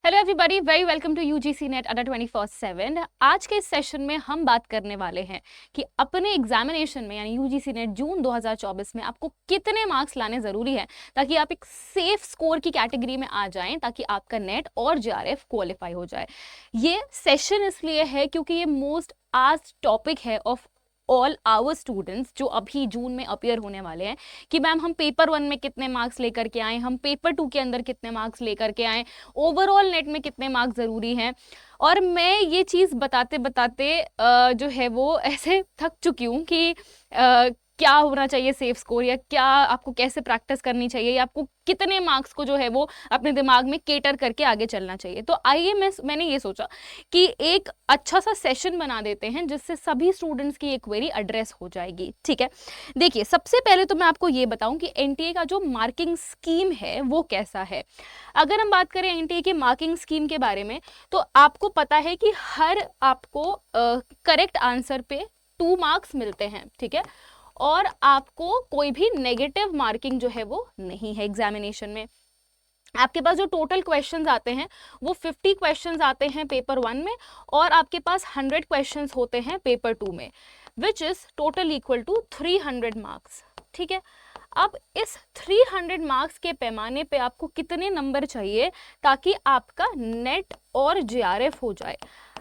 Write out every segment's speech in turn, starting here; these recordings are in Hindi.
Hello everybody, very welcome to UGC NET under 24/7। आज के इस सेशन में हम बात करने वाले हैं कि अपने एग्जामिनेशन में यानी यूजीसी नेट जून 2024 में आपको कितने मार्क्स लाने ज़रूरी है ताकि आप एक सेफ स्कोर की कैटेगरी में आ जाएं, ताकि आपका नेट और जेआरएफ क्वालिफाई हो जाए। ये सेशन इसलिए है क्योंकि ये मोस्ट आस्क्ड टॉपिक है ऑफ ऑल आवर स्टूडेंट्स जो अभी जून में अपीयर होने वाले हैं कि मैम हम पेपर 1 में कितने मार्क्स लेकर के आए, हम पेपर 2 के अंदर कितने मार्क्स लेकर के आए, ओवरऑल नेट में कितने मार्क्स ज़रूरी हैं। और मैं ये चीज़ बताते बताते जो है वो ऐसे थक चुकी हूँ कि क्या होना चाहिए सेफ स्कोर, या क्या आपको कैसे प्रैक्टिस करनी चाहिए, या आपको कितने मार्क्स को जो है वो अपने दिमाग में केटर करके आगे चलना चाहिए। तो आइए मैंने ये सोचा कि एक अच्छा सा सेशन बना देते हैं जिससे सभी स्टूडेंट्स की एक क्वेरी एड्रेस हो जाएगी। ठीक है, देखिए सबसे पहले तो मैं आपको ये बताऊं कि एनटीए का जो मार्किंग स्कीम है वो कैसा है। अगर हम बात करें एनटीए के मार्किंग स्कीम के बारे में, तो आपको पता है कि हर आपको करेक्ट आंसर पे 2 मार्क्स मिलते हैं। ठीक है, और आपको कोई भी नेगेटिव मार्किंग जो है वो नहीं है एग्जामिनेशन में। आपके पास जो टोटल क्वेश्चंस आते हैं वो 50 क्वेश्चंस आते हैं पेपर 1 में, और आपके पास 100 क्वेश्चंस होते हैं पेपर 2 में, which is total equal to 300 marks. ठीक है, अब इस 300 मार्क्स के पैमाने पे आपको कितने नंबर चाहिए ताकि आपका नेट और जेआरएफ हो जाए।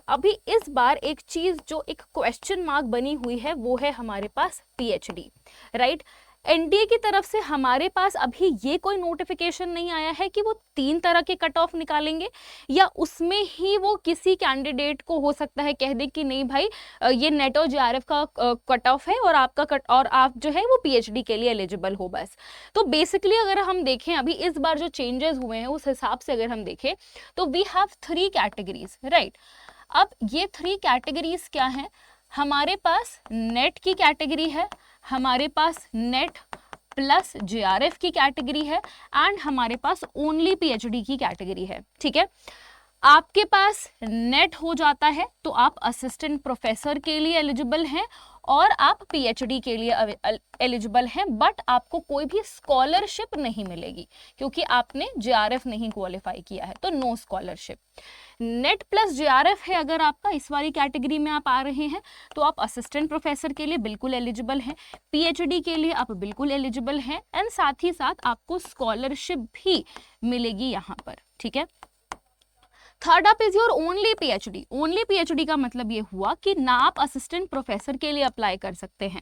अभी इस बार एक चीज जो एक क्वेश्चन मार्क बनी हुई है वो है हमारे पास पीएचडी, राइट। एनटीए की तरफ से हमारे पास अभी ये कोई नोटिफिकेशन नहीं आया है कि वो 3 तरह के कट ऑफ निकालेंगे, या उसमें ही वो किसी कैंडिडेट को हो सकता है कह दे कि नहीं भाई ये नेट और जेआरएफ का कट ऑफ है और आपका कट और आप जो है वो पीएचडी के लिए एलिजिबल हो बस। तो बेसिकली अगर हम देखें अभी इस बार जो चेंजेस हुए हैं उस हिसाब से अगर हम देखें तो वी हैव 3 कैटेगरीज, राइट। अब ये 3 कैटेगरीज क्या हैं? हमारे पास नेट की कैटेगरी है, हमारे पास नेट प्लस जेआरएफ की कैटेगरी है, एंड हमारे पास ओनली पीएचडी की कैटेगरी है। ठीक है, आपके पास नेट हो जाता है तो आप असिस्टेंट प्रोफेसर के लिए एलिजिबल हैं और आप पीएचडी के लिए एलिजिबल हैं, बट आपको कोई भी स्कॉलरशिप नहीं मिलेगी क्योंकि आपने जेआरएफ नहीं क्वालिफाई किया है, तो no scholarship. NET plus JRF है अगर आपका, इस वाली कैटेगरी में आप आ रहे हैं तो आप असिस्टेंट प्रोफेसर के लिए बिल्कुल एलिजिबल हैं, पीएचडी के लिए आप बिल्कुल एलिजिबल हैं, एंड साथ ही साथ आपको स्कॉलरशिप भी मिलेगी यहाँ पर। ठीक है, third up is your only PhD. Only PhD का मतलब ये हुआ कि ना आप असिस्टेंट प्रोफेसर के लिए अप्लाई कर सकते हैं,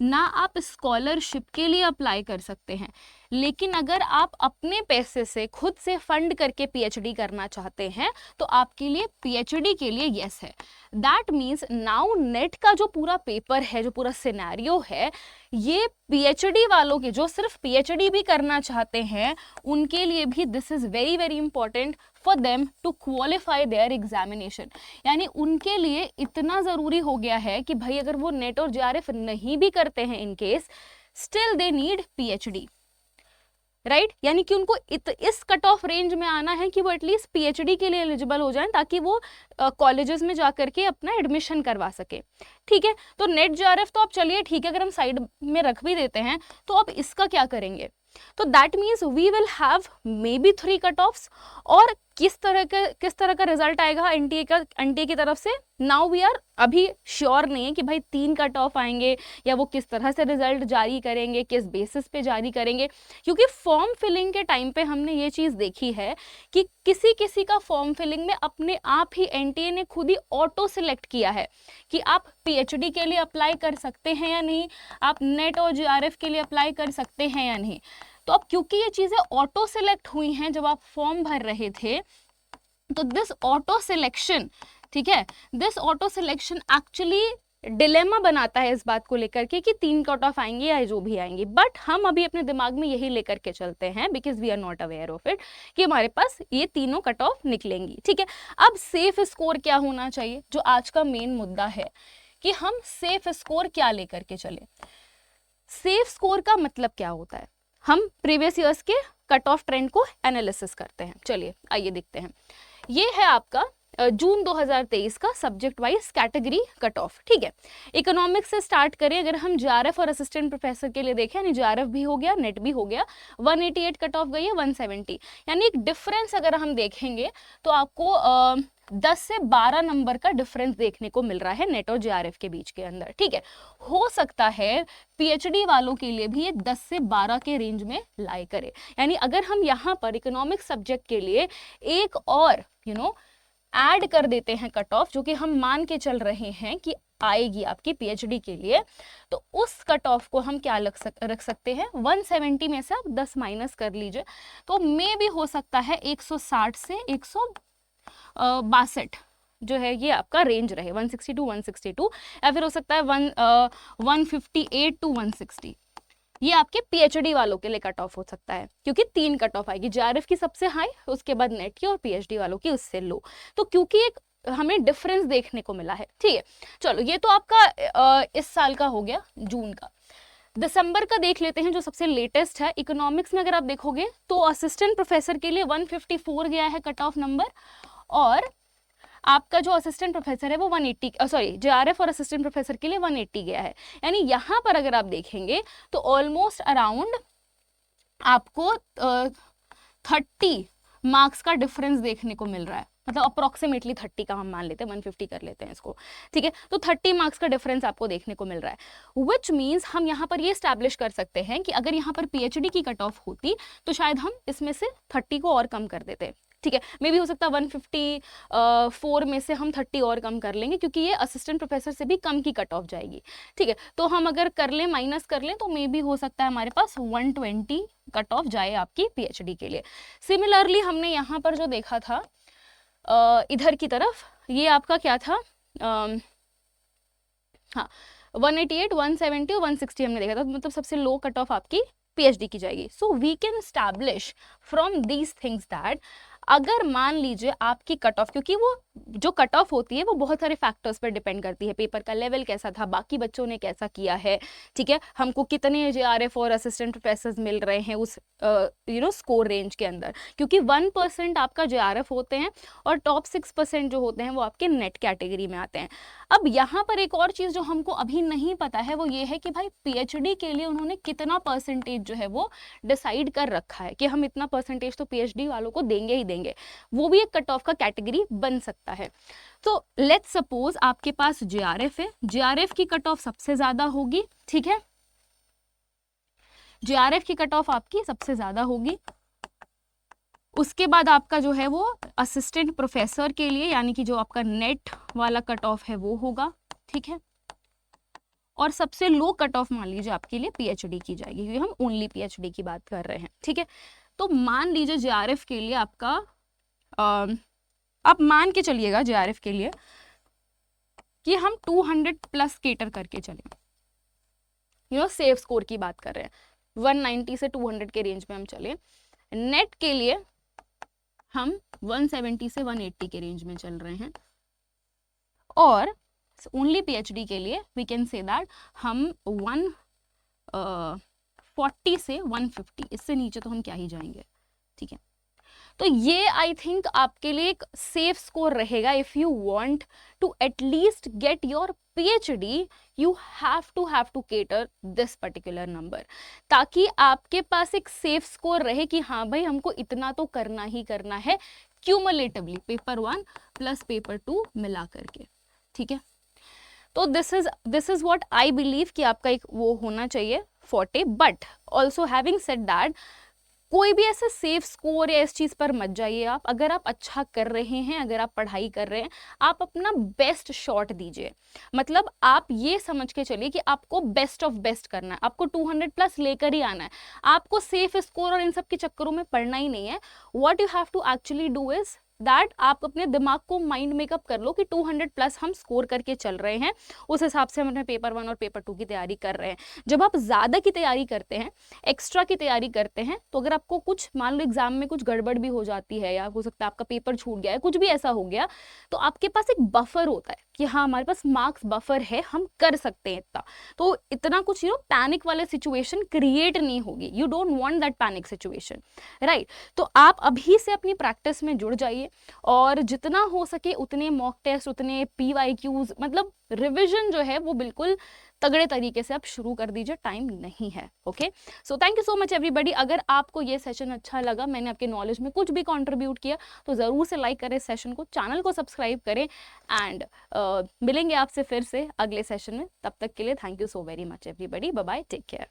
ना आप स्कॉलरशिप के लिए अप्लाई कर सकते हैं, लेकिन अगर आप अपने पैसे से खुद से फंड करके पीएचडी करना चाहते हैं तो आपके लिए पीएचडी के लिए यस है। दैट मीन्स नाउ नेट का जो पूरा पेपर है, जो पूरा सिनेरियो है, ये पीएचडी वालों के जो सिर्फ पीएचडी भी करना चाहते हैं उनके लिए भी this is very very important for them to qualify their examination. यानी उनके लिए इतना ज़रूरी हो गया है कि भाई अगर वो नेट और जेआरएफ नहीं भी करते हैं in case, still they need PhD, right. यानी कि उनको इस कट ऑफ रेंज में आना है कि वो एटलीस्ट पीएचडी के लिए एलिजिबल हो जाएं ताकि वो कॉलेजेस में जा करके अपना एडमिशन करवा सके। ठीक है, तो नेट जेआरएफ तो आप चलिए ठीक है, अगर हम साइड में रख भी देते हैं तो अब इसका क्या करेंगे? तो that means we will have maybe 3 cut offs, और किस तरह का रिजल्ट आएगा एनटीए की तरफ से, नाउ वी आर अभी श्योर नहीं है कि भाई 3 कट ऑफ आएंगे या वो किस तरह से रिजल्ट जारी करेंगे, किस बेसिस पे जारी करेंगे, क्योंकि फॉर्म फिलिंग के टाइम पे हमने ये चीज़ देखी है कि किसी किसी का फॉर्म फिलिंग में अपने आप ही एनटीए ने खुद ही ऑटो सिलेक्ट किया है कि आप पीएचडी के लिए अप्लाई कर सकते हैं या नहीं, आप नेट और जेआरएफ के लिए अप्लाई कर सकते हैं या नहीं। तो अब क्योंकि ये चीज़ें ऑटो सिलेक्ट हुई हैं जब आप फॉर्म भर रहे थे, तो दिस ऑटो सिलेक्शन, ठीक है, this auto selection actually dilemma बनाता है इस बात को लेकर के कि 3 कट ऑफ आएंगे या जो भी आएंगे, बट हम अभी अपने दिमाग में यही लेकर के चलते हैं because we are not aware of it कि हमारे पास ये तीनों कट ऑफ निकलेंगी। ठीक है, अब सेफ स्कोर क्या होना चाहिए, जो आज का मेन मुद्दा है कि हम सेफ स्कोर क्या लेकर के चले। सेफ स्कोर का मतलब क्या होता है? हम प्रीवियस ईयर्स के कट ऑफ ट्रेंड को एनालिसिस करते हैं। चलिए आइए देखते हैं। ये है आपका जून 2023 का subject wise category cut off. ठीक है, इकोनॉमिक्स से स्टार्ट करें। अगर हम जेआरएफ और असिस्टेंट प्रोफेसर के लिए देखें, यानी जेआरएफ भी हो गया, नेट भी हो गया, 188 कट ऑफ गई है 170, यानी एक डिफरेंस अगर हम देखेंगे तो आपको 10 से 12 नंबर का डिफरेंस देखने को मिल रहा है नेट और जेआरएफ के बीच के अंदर। ठीक है, हो सकता है पीएचडी वालों के लिए भी ये 10 से 12 के रेंज में लाई करे। यानी अगर हम यहाँ पर इकोनॉमिक्स सब्जेक्ट के लिए एक और ऐड कर देते हैं कट ऑफ, जो कि हम मान के चल रहे हैं कि आएगी आपकी पीएचडी के लिए, तो उस कट ऑफ को हम क्या रख सकते हैं, 170 में से आप 10 माइनस कर लीजिए, तो मे भी हो सकता है 160 से 162 जो है ये आपका रेंज रहे, 160 टू 162, या फिर हो सकता है 158 टू 160। ये आपके पीएचडी वालों के लिए कट ऑफ हो सकता है, क्योंकि 3 कट ऑफ आएगी, जेआरएफ की सबसे हाई, उसके बाद नेट की, और पीएचडी वालों की उससे लो। तो क्योंकि एक हमें डिफरेंस देखने को मिला है। ठीक है, चलो ये तो आपका इस साल का हो गया, जून का। दिसंबर का देख लेते हैं, जो सबसे लेटेस्ट है। इकोनॉमिक्स में अगर आप देखोगे तो असिस्टेंट प्रोफेसर के लिए 154 गया है कट ऑफ नंबर, और आपका जो असिस्टेंट प्रोफेसर है वो 180, सॉरी जेआरएफ और असिस्टेंट प्रोफेसर के लिए 180 गया है। यानी यहाँ पर अगर आप देखेंगे तो ऑलमोस्ट अराउंड आपको 30 मार्क्स का डिफरेंस देखने को मिल रहा है, मतलब अप्रोक्सीमेटली 30 का हम मान लेते हैं, 150 कर लेते हैं इसको। ठीक है, तो 30 मार्क्स का डिफरेंस आपको देखने को मिल रहा है, विच मीन्स हम यहाँ पर ये स्टैब्लिश कर सकते हैं कि अगर यहाँ पर पीएचडी की कट ऑफ होती तो शायद हम इसमें से 30 को और कम कर देते। ठीक है, मे भी हो सकता है 154 में से हम 30 और कम कर लेंगे, क्योंकि ये असिस्टेंट प्रोफेसर से भी कम की कट ऑफ जाएगी। ठीक है, तो हम अगर कर लें, माइनस कर लें, तो मे भी हो सकता है हमारे पास 120 कट ऑफ जाए आपकी पीएचडी के लिए। सिमिलरली हमने यहाँ पर जो देखा था इधर की तरफ, ये आपका क्या था, हाँ 188, 170 और 160 हमने देखा था, मतलब सबसे लो कट ऑफ आपकी पीएचडी की जाएगी। So we can establish from these things that अगर मान लीजिए आपकी कट ऑफ, क्योंकि वो जो कट ऑफ होती है वो बहुत सारे फैक्टर्स पर डिपेंड करती है, पेपर का लेवल कैसा था, बाकी बच्चों ने कैसा किया है, ठीक है, हमको कितने जेआरएफ और असिस्टेंट प्रोफेसर्स मिल रहे हैं उस स्कोर रेंज के अंदर, क्योंकि 1% आपका जेआरएफ होते हैं और टॉप 6% जो होते हैं वो आपके नेट कैटेगरी में आते हैं। अब यहाँ पर एक और चीज़ जो हमको अभी नहीं पता है वो ये है कि भाई पीएचडी के लिए उन्होंने कितना परसेंटेज जो है वो डिसाइड कर रखा है कि हम इतना परसेंटेज तो पीएचडी वालों को देंगे ही देंगे, वो भी एक कट ऑफ का कैटेगरी बन सकता है। तो लेट्स सपोज आपके पास जेआरएफ है, जेआरएफ की कट ऑफ सबसे ज्यादा होगी, ठीक है, जेआरएफ की कट ऑफ आपकी सबसे ज्यादा होगी। उसके बाद आपका जो है वो असिस्टेंट प्रोफेसर के लिए, यानी कि जो आपका नेट वाला कट ऑफ है वो होगा, ठीक है, और सबसे लो कट ऑफ मान लीजिए आपके लिए पीएचडी की जाएगी, क्योंकि हम ओनली पीएचडी की बात कर रहे हैं। ठीक है, तो मान लीजिए जेआरएफ के लिए आपका आप मान के चलिएगा जेआरएफ के लिए कि हम 200 प्लस केटर करके चलें, सेफ स्कोर की बात कर रहे हैं, 190 से 200 के रेंज में हम चले। नेट के लिए हम 170 से 180 के रेंज में चल रहे हैं, और ओनली पीएचडी के लिए वी कैन से दैट हम 140 से 150, इससे नीचे तो हम क्या ही जाएंगे। ठीक है, तो ये आई थिंक आपके लिए एक सेफ स्कोर रहेगा। If you want to at least get your PhD you have to cater this particular number, ताकि आपके पास एक सेफ स्कोर रहे कि हाँ भाई हमको इतना तो करना ही करना है क्यूमुलेटिवली, पेपर 1 प्लस पेपर 2 मिला करके। ठीक है, तो this is what I believe कि आपका एक वो होना चाहिए 40। But also having said that, कोई भी ऐसा सेफ स्कोर या इस चीज़ पर मत जाइए आप। अगर आप अच्छा कर रहे हैं, अगर आप पढ़ाई कर रहे हैं, आप अपना बेस्ट शॉट दीजिए। मतलब आप ये समझ के चलिए कि आपको बेस्ट ऑफ बेस्ट करना है, आपको 200 प्लस लेकर ही आना है, आपको सेफ स्कोर और इन सब के चक्करों में पढ़ना ही नहीं है। What you have to actually do is that, आप अपने दिमाग को माइंड मेकअप कर लो कि 200 प्लस हम स्कोर करके चल रहे हैं, उस हिसाब से हम अपने पेपर 1 और पेपर 2 की तैयारी कर रहे हैं। जब आप ज़्यादा की तैयारी करते हैं, एक्स्ट्रा की तैयारी करते हैं, तो अगर आपको कुछ मान लो एग्जाम में कुछ गड़बड़ भी हो जाती है, या हो सकता है आपका पेपर छूट गया है, कुछ भी ऐसा हो गया, तो आपके पास एक बफर होता है कि हाँ हमारे पास मार्क्स बफर है, हम कर सकते हैं इतना, तो इतना कुछ पैनिक वाले सिचुएशन क्रिएट नहीं होगी। You don't want that panic situation, right. तो आप अभी से अपनी प्रैक्टिस में जुड़ जाइए और जितना हो सके उतने मॉक टेस्ट, उतने PYQs, मतलब रिविजन जो है वो बिल्कुल तगड़े तरीके से आप शुरू कर दीजिए, टाइम नहीं है। Okay, so thank you so much everybody. अगर आपको ये सेशन अच्छा लगा, मैंने आपके नॉलेज में कुछ भी कंट्रीब्यूट किया, तो ज़रूर से लाइक करें सेशन को, चैनल को सब्सक्राइब करें एंड मिलेंगे आपसे फिर से अगले सेशन में। तब तक के लिए thank you so very much everybody, bye bye, take care.